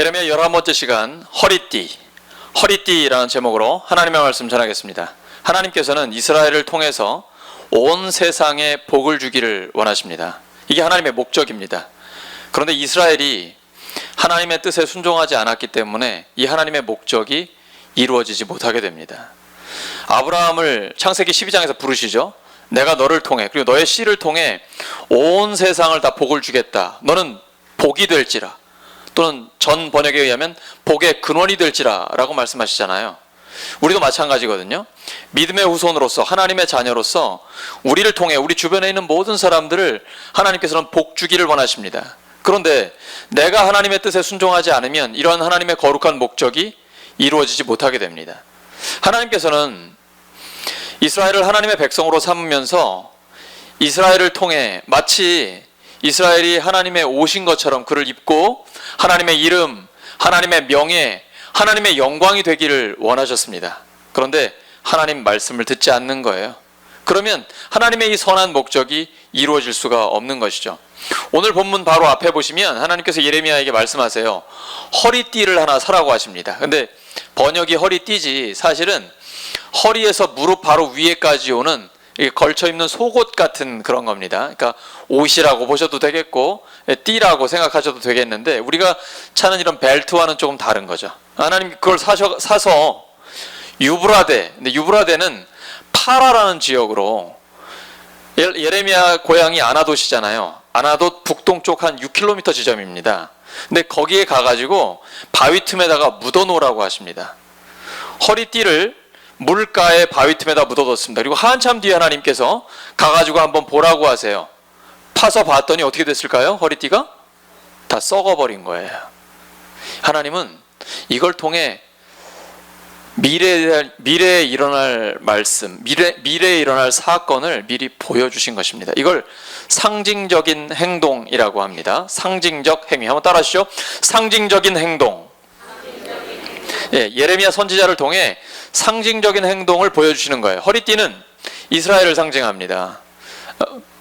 예레미야 11번째 시간 허리띠라는 제목으로 하나님의 말씀 전하겠습니다. 하나님께서는 이스라엘을 통해서 온 세상에 복을 주기를 원하십니다. 이게 하나님의 목적입니다. 그런데 이스라엘이 하나님의 뜻에 순종하지 않았기 때문에 이 하나님의 목적이 이루어지지 못하게 됩니다. 아브라함을 창세기 12장에서 부르시죠. 내가 너를 통해 그리고 너의 씨를 통해 온 세상을 다 복을 주겠다. 너는 복이 될지라, 또는 전 번역에 의하면 복의 근원이 될지라 라고 말씀하시잖아요. 우리도 마찬가지거든요. 믿음의 후손으로서, 하나님의 자녀로서 우리를 통해 우리 주변에 있는 모든 사람들을 하나님께서는 복 주기를 원하십니다. 그런데 내가 하나님의 뜻에 순종하지 않으면 이러한 하나님의 거룩한 목적이 이루어지지 못하게 됩니다. 하나님께서는 이스라엘을 하나님의 백성으로 삼으면서 이스라엘을 통해 마치 이스라엘이 하나님의 옷인 것처럼 그를 입고 하나님의 이름, 하나님의 명예, 하나님의 영광이 되기를 원하셨습니다. 그런데 하나님 말씀을 듣지 않는 거예요. 그러면 하나님의 이 선한 목적이 이루어질 수가 없는 것이죠. 오늘 본문 바로 앞에 보시면 하나님께서 예레미야에게 말씀하세요. 허리띠를 하나 사라고 하십니다. 근데 번역이 허리띠지 사실은 허리에서 무릎 바로 위에까지 오는 걸쳐 입는 속옷 같은 그런 겁니다. 그러니까 옷이라고 보셔도 되겠고 띠라고 생각하셔도 되겠는데, 우리가 차는 이런 벨트와는 조금 다른 거죠. 하나님 그걸 사서 유브라데, 근데 유브라데는 파라라는 지역으로, 예레미야 고향이 아나돗이잖아요. 아나돗 북동쪽 한 6km 지점입니다. 근데 거기에 가가지고 바위 틈에다가 묻어놓으라고 하십니다. 허리띠를 물가에 바위 틈에다 묻어뒀습니다. 그리고 한참 뒤에 하나님께서 가가지고 한번 보라고 하세요. 파서 봤더니 어떻게 됐을까요? 허리띠가 다 썩어버린 거예요. 하나님은 이걸 통해 미래에 일어날 말씀, 미래에 일어날 사건을 미리 보여주신 것입니다. 이걸 상징적인 행동이라고 합니다. 상징적 행위. 한번 따라 하시죠. 상징적인 행동. 예레미야 선지자를 통해 상징적인 행동을 보여주시는 거예요. 허리띠는 이스라엘을 상징합니다.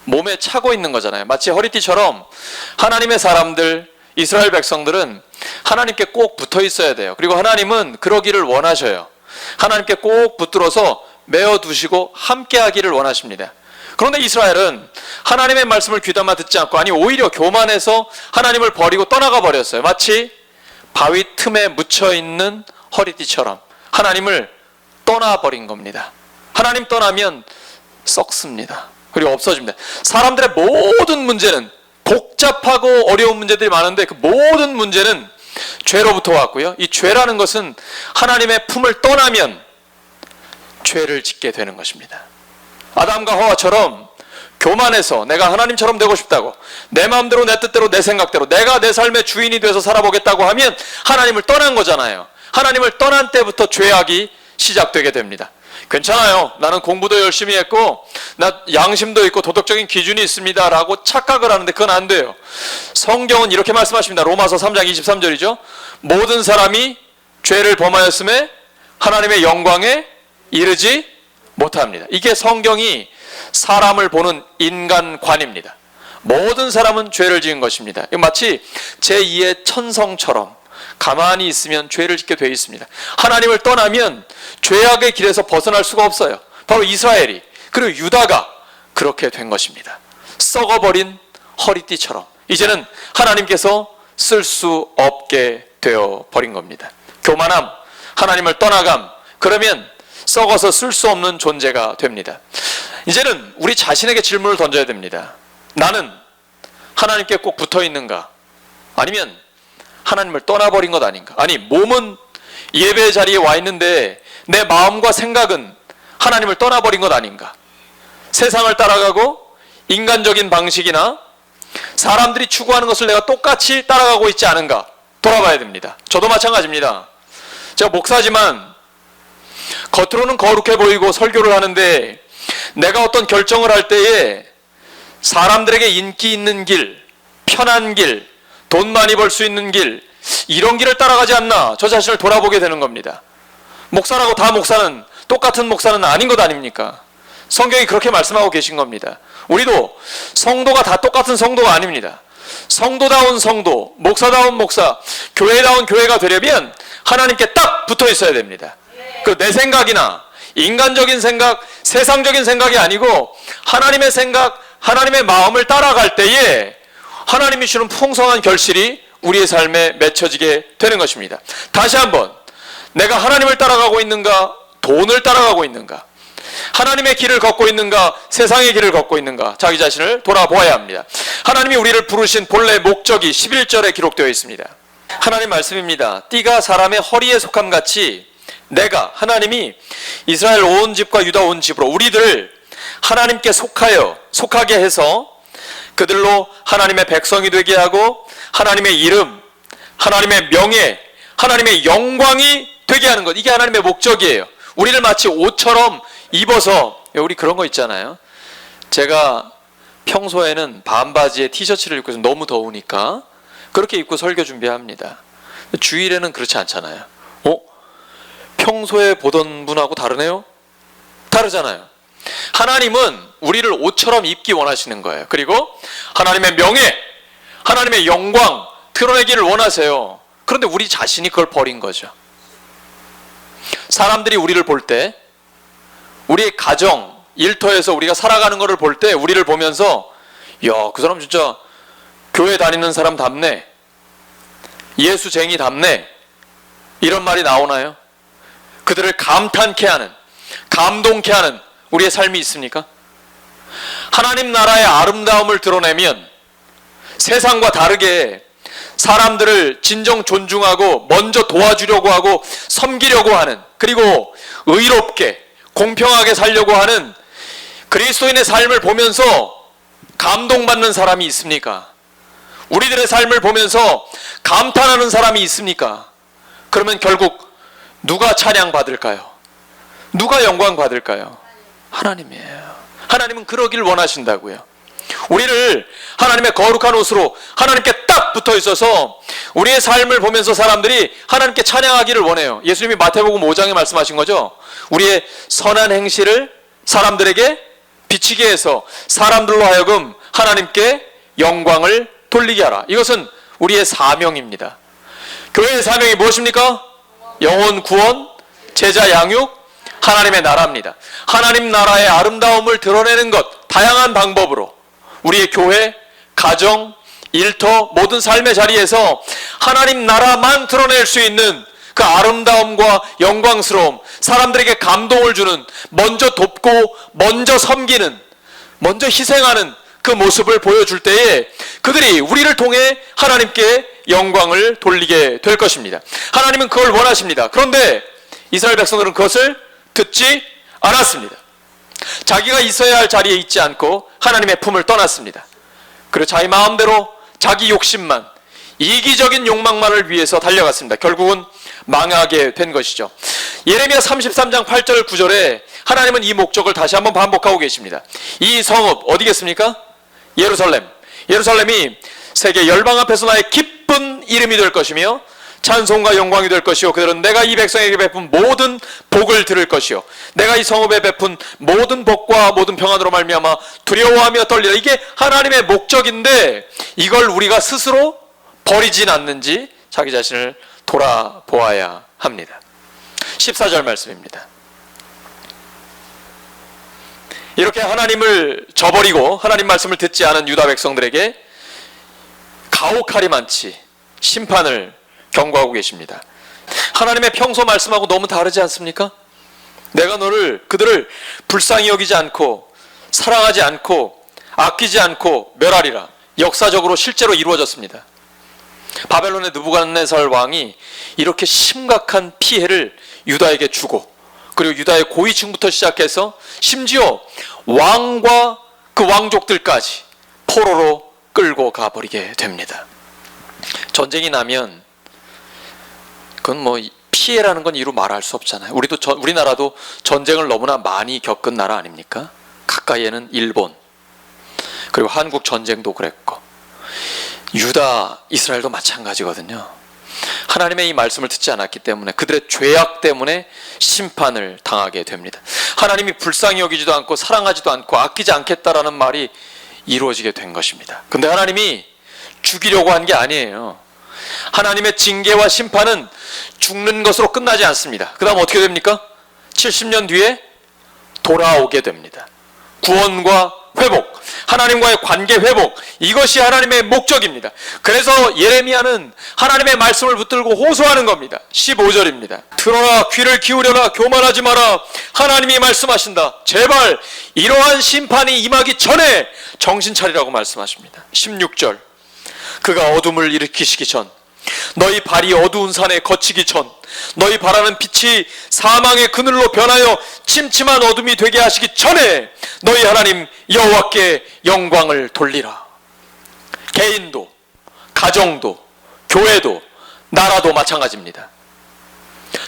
몸에 차고 있는 거잖아요. 마치 허리띠처럼 하나님의 사람들, 이스라엘 백성들은 하나님께 꼭 붙어 있어야 돼요. 그리고 하나님은 그러기를 원하셔요. 하나님께 꼭 붙들어서 메어두시고 함께 하기를 원하십니다. 그런데 이스라엘은 하나님의 말씀을 귀담아 듣지 않고, 아니 오히려 교만해서 하나님을 버리고 떠나가 버렸어요. 마치 바위 틈에 묻혀있는 허리띠처럼 하나님을 떠나버린 겁니다. 하나님 떠나면 썩습니다. 그리고 없어집니다. 사람들의 모든 문제는, 복잡하고 어려운 문제들이 많은데 그 모든 문제는 죄로부터 왔고요. 이 죄라는 것은 하나님의 품을 떠나면 죄를 짓게 되는 것입니다. 아담과 하와처럼 교만해서 내가 하나님처럼 되고 싶다고, 내 마음대로 내 뜻대로 내 생각대로 내가 내 삶의 주인이 돼서 살아보겠다고 하면 하나님을 떠난 거잖아요. 하나님을 떠난 때부터 죄악이 시작되게 됩니다. 괜찮아요. 나는 공부도 열심히 했고 나 양심도 있고 도덕적인 기준이 있습니다 라고 착각을 하는데 그건 안 돼요. 성경은 이렇게 말씀하십니다. 로마서 3장 23절이죠. 모든 사람이 죄를 범하였음에 하나님의 영광에 이르지 못합니다. 이게 성경이 사람을 보는 인간관입니다. 모든 사람은 죄를 지은 것입니다. 마치 제2의 천성처럼 가만히 있으면 죄를 짓게 되어 있습니다. 하나님을 떠나면 죄악의 길에서 벗어날 수가 없어요. 바로 이스라엘이, 그리고 유다가 그렇게 된 것입니다. 썩어버린 허리띠처럼 이제는 하나님께서 쓸 수 없게 되어버린 겁니다. 교만함, 하나님을 떠나감, 그러면 썩어서 쓸 수 없는 존재가 됩니다. 이제는 우리 자신에게 질문을 던져야 됩니다. 나는 하나님께 꼭 붙어 있는가? 아니면 하나님을 떠나버린 것 아닌가? 아니, 몸은 예배 자리에 와 있는데 내 마음과 생각은 하나님을 떠나버린 것 아닌가? 세상을 따라가고 인간적인 방식이나 사람들이 추구하는 것을 내가 똑같이 따라가고 있지 않은가? 돌아봐야 됩니다. 저도 마찬가지입니다. 제가 목사지만 겉으로는 거룩해 보이고 설교를 하는데 내가 어떤 결정을 할 때에 사람들에게 인기 있는 길, 편한 길, 돈 많이 벌 수 있는 길, 이런 길을 따라가지 않나 저 자신을 돌아보게 되는 겁니다. 목사라고 다 목사는 똑같은 목사는 아닌 것 아닙니까? 성경이 그렇게 말씀하고 계신 겁니다. 우리도 성도가 다 똑같은 성도가 아닙니다. 성도다운 성도, 목사다운 목사, 교회다운 교회가 되려면 하나님께 딱 붙어 있어야 됩니다. 그 내 생각이나 인간적인 생각, 세상적인 생각이 아니고 하나님의 생각, 하나님의 마음을 따라갈 때에 하나님이 주는 풍성한 결실이 우리의 삶에 맺혀지게 되는 것입니다. 다시 한번, 내가 하나님을 따라가고 있는가, 돈을 따라가고 있는가, 하나님의 길을 걷고 있는가, 세상의 길을 걷고 있는가, 자기 자신을 돌아보아야 합니다. 하나님이 우리를 부르신 본래 목적이 11절에 기록되어 있습니다. 하나님 말씀입니다. 띠가 사람의 허리에 속함 같이 내가, 하나님이 이스라엘 온 집과 유다 온 집으로 우리들을 하나님께 속하게 해서 그들로 하나님의 백성이 되게 하고 하나님의 이름, 하나님의 명예, 하나님의 영광이 되게 하는 것, 이게 하나님의 목적이에요. 우리를 마치 옷처럼 입어서, 우리 그런 거 있잖아요. 제가 평소에는 반바지에 티셔츠를 입고 있으면 너무 더우니까 그렇게 입고 설교 준비합니다. 주일에는 그렇지 않잖아요. 평소에 보던 분하고 다르네요? 다르잖아요. 하나님은 우리를 옷처럼 입기 원하시는 거예요. 그리고 하나님의 명예, 하나님의 영광 드러내기를 원하세요. 그런데 우리 자신이 그걸 버린 거죠. 사람들이 우리를 볼 때, 우리의 가정, 일터에서 우리가 살아가는 것을 볼 때 우리를 보면서 야, 그 사람 진짜 교회 다니는 사람 답네, 예수쟁이 답네, 이런 말이 나오나요? 그들을 감탄케 하는, 감동케 하는 우리의 삶이 있습니까? 하나님 나라의 아름다움을 드러내면 세상과 다르게 사람들을 진정 존중하고 먼저 도와주려고 하고 섬기려고 하는, 그리고 의롭게 공평하게 살려고 하는 그리스도인의 삶을 보면서 감동받는 사람이 있습니까? 우리들의 삶을 보면서 감탄하는 사람이 있습니까? 그러면 결국 누가 찬양 받을까요? 누가 영광 받을까요? 하나님이에요. 하나님은 그러길 원하신다고요. 우리를 하나님의 거룩한 옷으로 하나님께 딱 붙어 있어서 우리의 삶을 보면서 사람들이 하나님께 찬양하기를 원해요. 예수님이 마태복음 5장에 말씀하신 거죠. 우리의 선한 행실을 사람들에게 비치게 해서 사람들로 하여금 하나님께 영광을 돌리게 하라. 이것은 우리의 사명입니다. 교회의 사명이 무엇입니까? 영혼 구원, 제자 양육, 하나님의 나라입니다. 하나님 나라의 아름다움을 드러내는 것, 다양한 방법으로 우리의 교회, 가정, 일터, 모든 삶의 자리에서 하나님 나라만 드러낼 수 있는 그 아름다움과 영광스러움, 사람들에게 감동을 주는, 먼저 돕고 먼저 섬기는, 먼저 희생하는 그 모습을 보여줄 때에 그들이 우리를 통해 하나님께 영광을 돌리게 될 것입니다. 하나님은 그걸 원하십니다. 그런데 이스라엘 백성들은 그것을 듣지 않았습니다. 자기가 있어야 할 자리에 있지 않고 하나님의 품을 떠났습니다. 그리고 자기 마음대로 자기 욕심만, 이기적인 욕망만을 위해서 달려갔습니다. 결국은 망하게 된 것이죠. 예레미야 33장 8절 9절에 하나님은 이 목적을 다시 한번 반복하고 계십니다. 이 성읍 어디겠습니까? 예루살렘. 예루살렘이 세계 열방 앞에서 나의 기쁜 이름이 될 것이며 찬송과 영광이 될 것이요, 그들은 내가 이 백성에게 베푼 모든 복을 들을 것이요, 내가 이 성읍에 베푼 모든 복과 모든 평안으로 말미암아 두려워하며 떨리라. 이게 하나님의 목적인데 이걸 우리가 스스로 버리진 않는지 자기 자신을 돌아보아야 합니다. 14절 말씀입니다. 이렇게 하나님을 저버리고 하나님 말씀을 듣지 않은 유다 백성들에게 가혹하리만치 심판을 경고하고 계십니다. 하나님의 평소 말씀하고 너무 다르지 않습니까? 내가 그들을 불쌍히 여기지 않고 사랑하지 않고 아끼지 않고 멸하리라. 역사적으로 실제로 이루어졌습니다. 바벨론의 느부갓네살 왕이 이렇게 심각한 피해를 유다에게 주고, 그리고 유다의 고위층부터 시작해서 심지어 왕과 그 왕족들까지 포로로 끌고 가버리게 됩니다. 전쟁이 나면 그건 뭐 피해라는 건 이루 말할 수 없잖아요. 우리나라도 전쟁을 너무나 많이 겪은 나라 아닙니까? 가까이에는 일본, 그리고 한국 전쟁도 그랬고, 유다, 이스라엘도 마찬가지거든요. 하나님의 이 말씀을 듣지 않았기 때문에 그들의 죄악 때문에 심판을 당하게 됩니다. 하나님이 불쌍히 여기지도 않고 사랑하지도 않고 아끼지 않겠다라는 말이 이루어지게 된 것입니다. 근데 하나님이 죽이려고 한 게 아니에요. 하나님의 징계와 심판은 죽는 것으로 끝나지 않습니다. 그 다음 어떻게 됩니까? 70년 뒤에 돌아오게 됩니다. 구원과 회복, 하나님과의 관계 회복, 이것이 하나님의 목적입니다. 그래서 예레미야는 하나님의 말씀을 붙들고 호소하는 겁니다. 15절입니다. 들어라, 귀를 기울여라, 교만하지 마라. 하나님이 말씀하신다. 제발 이러한 심판이 임하기 전에 정신 차리라고 말씀하십니다. 16절. 그가 어둠을 일으키시기 전, 너희 발이 어두운 산에 거치기 전, 너희 바라는 빛이 사망의 그늘로 변하여 침침한 어둠이 되게 하시기 전에 너희 하나님 여호와께 영광을 돌리라. 개인도, 가정도, 교회도, 나라도 마찬가지입니다.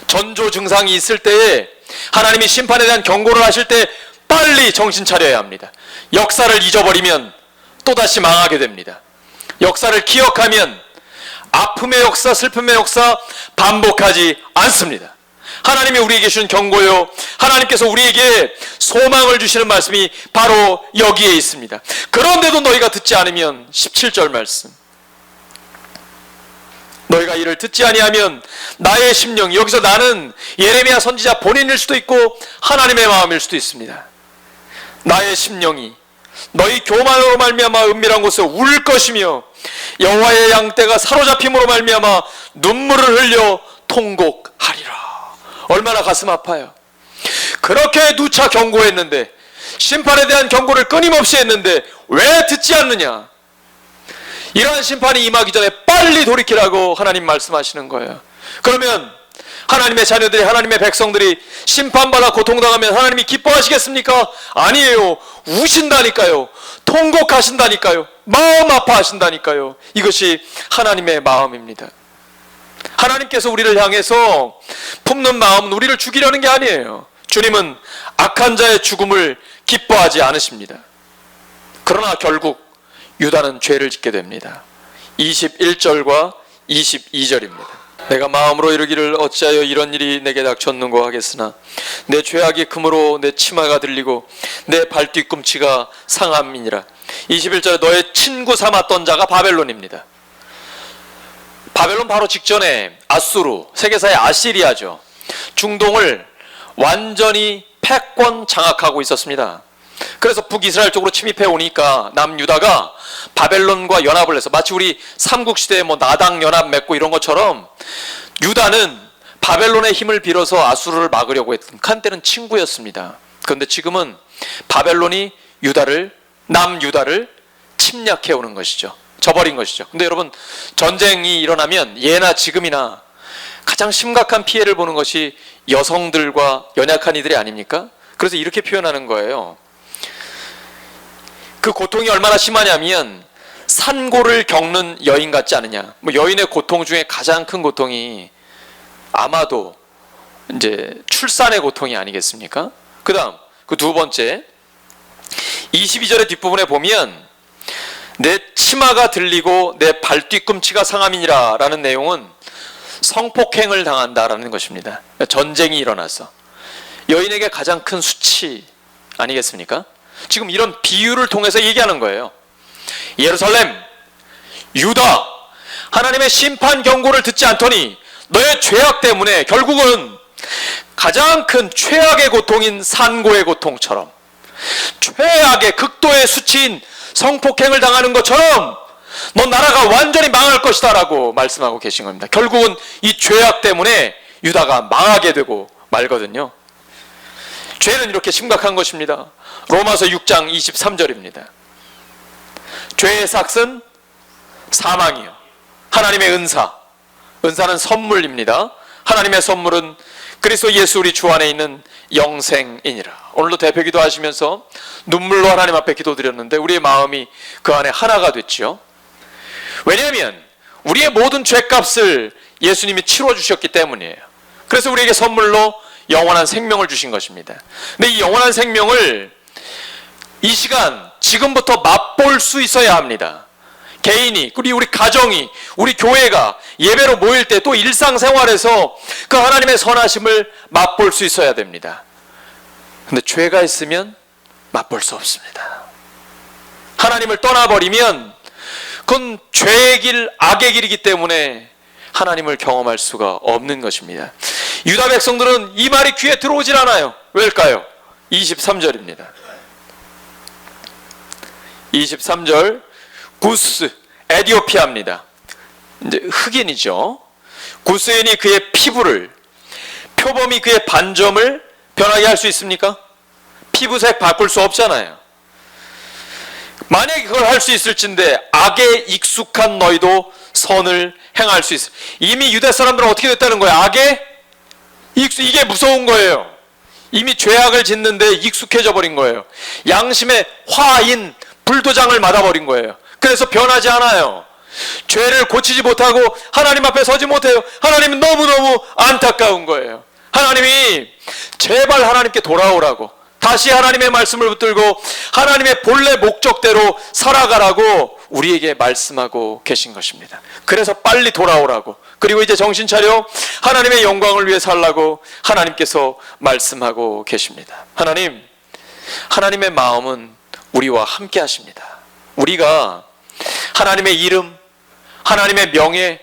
전조 증상이 있을 때에 하나님이 심판에 대한 경고를 하실 때 빨리 정신 차려야 합니다. 역사를 잊어버리면 또다시 망하게 됩니다. 역사를 기억하면 아픔의 역사, 슬픔의 역사 반복하지 않습니다. 하나님이 우리에게 주신 경고요, 하나님께서 우리에게 소망을 주시는 말씀이 바로 여기에 있습니다. 그런데도 너희가 듣지 않으면, 17절 말씀, 너희가 이를 듣지 아니하면 나의 심령이, 여기서 나는 예레미야 선지자 본인일 수도 있고 하나님의 마음일 수도 있습니다. 나의 심령이 너희 교만으로 말미암아 은밀한 곳에 울 것이며 여호와의 양떼가 사로잡힘으로 말미암아 눈물을 흘려 통곡하리라. 얼마나 가슴 아파요. 그렇게 누차 경고했는데, 심판에 대한 경고를 끊임없이 했는데 왜 듣지 않느냐. 이러한 심판이 임하기 전에 빨리 돌이키라고 하나님 말씀하시는 거예요. 그러면 하나님의 자녀들이, 하나님의 백성들이 심판받아 고통당하면 하나님이 기뻐하시겠습니까? 아니에요. 우신다니까요. 통곡하신다니까요. 마음 아파하신다니까요. 이것이 하나님의 마음입니다. 하나님께서 우리를 향해서 품는 마음은 우리를 죽이려는 게 아니에요. 주님은 악한 자의 죽음을 기뻐하지 않으십니다. 그러나 결국 유다는 죄를 짓게 됩니다. 21절과 22절입니다. 내가 마음으로 이르기를 어찌하여 이런 일이 내게 닥쳤는고 하겠으나 내 죄악이 금으로 내 치마가 들리고 내 발뒤꿈치가 상함이니라. 21절에 너의 친구 삼았던 자가 바벨론입니다. 바벨론 바로 직전에 아수르, 세계사의 아시리아죠. 중동을 완전히 패권 장악하고 있었습니다. 그래서 북이스라엘 쪽으로 침입해 오니까 남유다가 바벨론과 연합을 해서, 마치 우리 삼국시대에 나당 연합 맺고 이런 것처럼 유다는 바벨론의 힘을 빌어서 아수르를 막으려고 했던, 한때는 친구였습니다. 그런데 지금은 바벨론이 남유다를 침략해 오는 것이죠. 저버린 것이죠. 근데 여러분, 전쟁이 일어나면 예나 지금이나 가장 심각한 피해를 보는 것이 여성들과 연약한 이들이 아닙니까? 그래서 이렇게 표현하는 거예요. 그 고통이 얼마나 심하냐면 산고를 겪는 여인 같지 않느냐. 여인의 고통 중에 가장 큰 고통이 아마도 이제 출산의 고통이 아니겠습니까? 그 다음, 그 두 번째, 22절의 뒷부분에 보면 내 치마가 들리고 내 발뒤꿈치가 상함이니라 라는 내용은 성폭행을 당한다라는 것입니다. 전쟁이 일어나서 여인에게 가장 큰 수치 아니겠습니까? 지금 이런 비유를 통해서 얘기하는 거예요. 예루살렘, 유다, 하나님의 심판 경고를 듣지 않더니 너의 죄악 때문에 결국은 가장 큰 최악의 고통인 산고의 고통처럼, 최악의 극도의 수치인 성폭행을 당하는 것처럼 너 나라가 완전히 망할 것이다 라고 말씀하고 계신 겁니다. 결국은 이 죄악 때문에 유다가 망하게 되고 말거든요. 죄는 이렇게 심각한 것입니다. 로마서 6장 23절입니다. 죄의 삭은 사망이요, 하나님의 은사는 선물입니다. 하나님의 선물은 그리스도 예수 우리 주 안에 있는 영생이니라. 오늘도 대표기도 하시면서 눈물로 하나님 앞에 기도드렸는데 우리의 마음이 그 안에 하나가 됐죠. 왜냐하면 우리의 모든 죄값을 예수님이 치러주셨기 때문이에요. 그래서 우리에게 선물로 영원한 생명을 주신 것입니다. 근데 이 영원한 생명을 이 시간 지금부터 맛볼 수 있어야 합니다. 개인이, 그리고 우리 가정이, 우리 교회가 예배로 모일 때, 또 일상생활에서 그 하나님의 선하심을 맛볼 수 있어야 됩니다. 근데 죄가 있으면 맛볼 수 없습니다. 하나님을 떠나버리면 그건 죄의 길, 악의 길이기 때문에 하나님을 경험할 수가 없는 것입니다. 유다 백성들은 이 말이 귀에 들어오질 않아요. 왜일까요? 23절입니다. 23절, 구스, 에디오피아입니다. 이제 흑인이죠. 구스인이 그의 피부를, 표범이 그의 반점을 변하게 할 수 있습니까? 피부색 바꿀 수 없잖아요. 만약에 그걸 할 수 있을진데 악에 익숙한 너희도 선을 행할 수 있어. 이미 유대 사람들은 어떻게 됐다는 거예요? 악에 이게 무서운 거예요. 이미 죄악을 짓는데 익숙해져 버린 거예요. 양심의 화인 불도장을 맞아버린 거예요. 그래서 변하지 않아요. 죄를 고치지 못하고 하나님 앞에 서지 못해요. 하나님은 너무너무 안타까운 거예요. 하나님이 제발 하나님께 돌아오라고, 다시 하나님의 말씀을 붙들고 하나님의 본래 목적대로 살아가라고 우리에게 말씀하고 계신 것입니다. 그래서 빨리 돌아오라고, 그리고 이제 정신 차려 하나님의 영광을 위해 살라고 하나님께서 말씀하고 계십니다. 하나님의 마음은 우리와 함께 하십니다. 우리가 하나님의 이름, 하나님의 명예,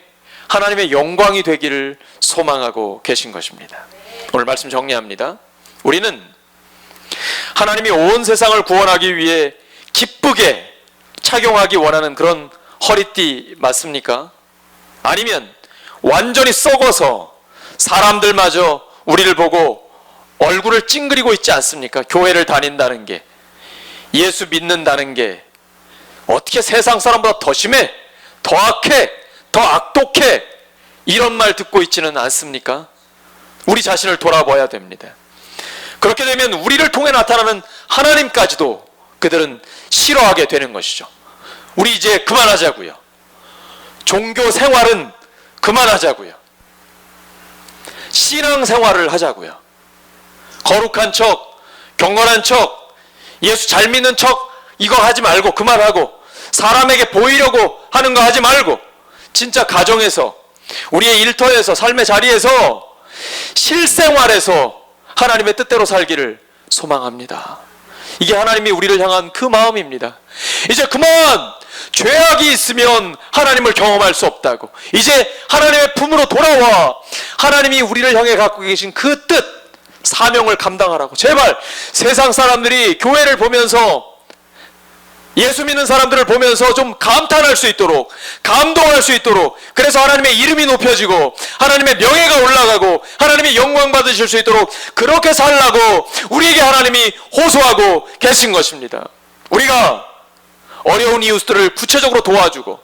하나님의 영광이 되기를 소망하고 계신 것입니다. 오늘 말씀 정리합니다. 우리는 하나님이 온 세상을 구원하기 위해 기쁘게 착용하기 원하는 그런 허리띠 맞습니까? 아니면 완전히 썩어서 사람들마저 우리를 보고 얼굴을 찡그리고 있지 않습니까? 교회를 다닌다는 게, 예수 믿는다는 게 어떻게 세상 사람보다 더 심해, 더 악해, 더 악독해, 이런 말 듣고 있지는 않습니까? 우리 자신을 돌아봐야 됩니다. 그렇게 되면 우리를 통해 나타나는 하나님까지도 그들은 싫어하게 되는 것이죠. 우리 이제 그만하자고요. 종교 생활은 그만하자고요. 신앙 생활을 하자고요. 거룩한 척, 경건한 척, 예수 잘 믿는 척, 이거 하지 말고 그만하고, 사람에게 보이려고 하는 거 하지 말고, 진짜 가정에서, 우리의 일터에서, 삶의 자리에서, 실생활에서 하나님의 뜻대로 살기를 소망합니다. 이게 하나님이 우리를 향한 그 마음입니다. 이제 그만 죄악이 있으면 하나님을 경험할 수 없다고, 이제 하나님의 품으로 돌아와 하나님이 우리를 향해 갖고 계신 그 뜻, 사명을 감당하라고. 제발 세상 사람들이 교회를 보면서, 예수 믿는 사람들을 보면서 좀 감탄할 수 있도록, 감동할 수 있도록, 그래서 하나님의 이름이 높여지고 하나님의 명예가 올라가고 하나님이 영광 받으실 수 있도록 그렇게 살라고 우리에게 하나님이 호소하고 계신 것입니다. 우리가 어려운 이웃들을 구체적으로 도와주고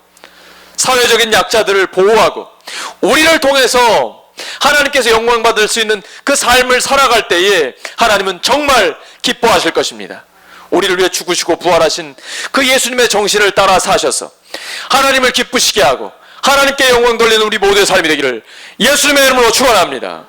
사회적인 약자들을 보호하고 우리를 통해서 하나님께서 영광 받을 수 있는 그 삶을 살아갈 때에 하나님은 정말 기뻐하실 것입니다. 우리를 위해 죽으시고 부활하신 그 예수님의 정신을 따라 사셔서 하나님을 기쁘시게 하고 하나님께 영광 돌리는 우리 모두의 삶이 되기를 예수님의 이름으로 축원합니다.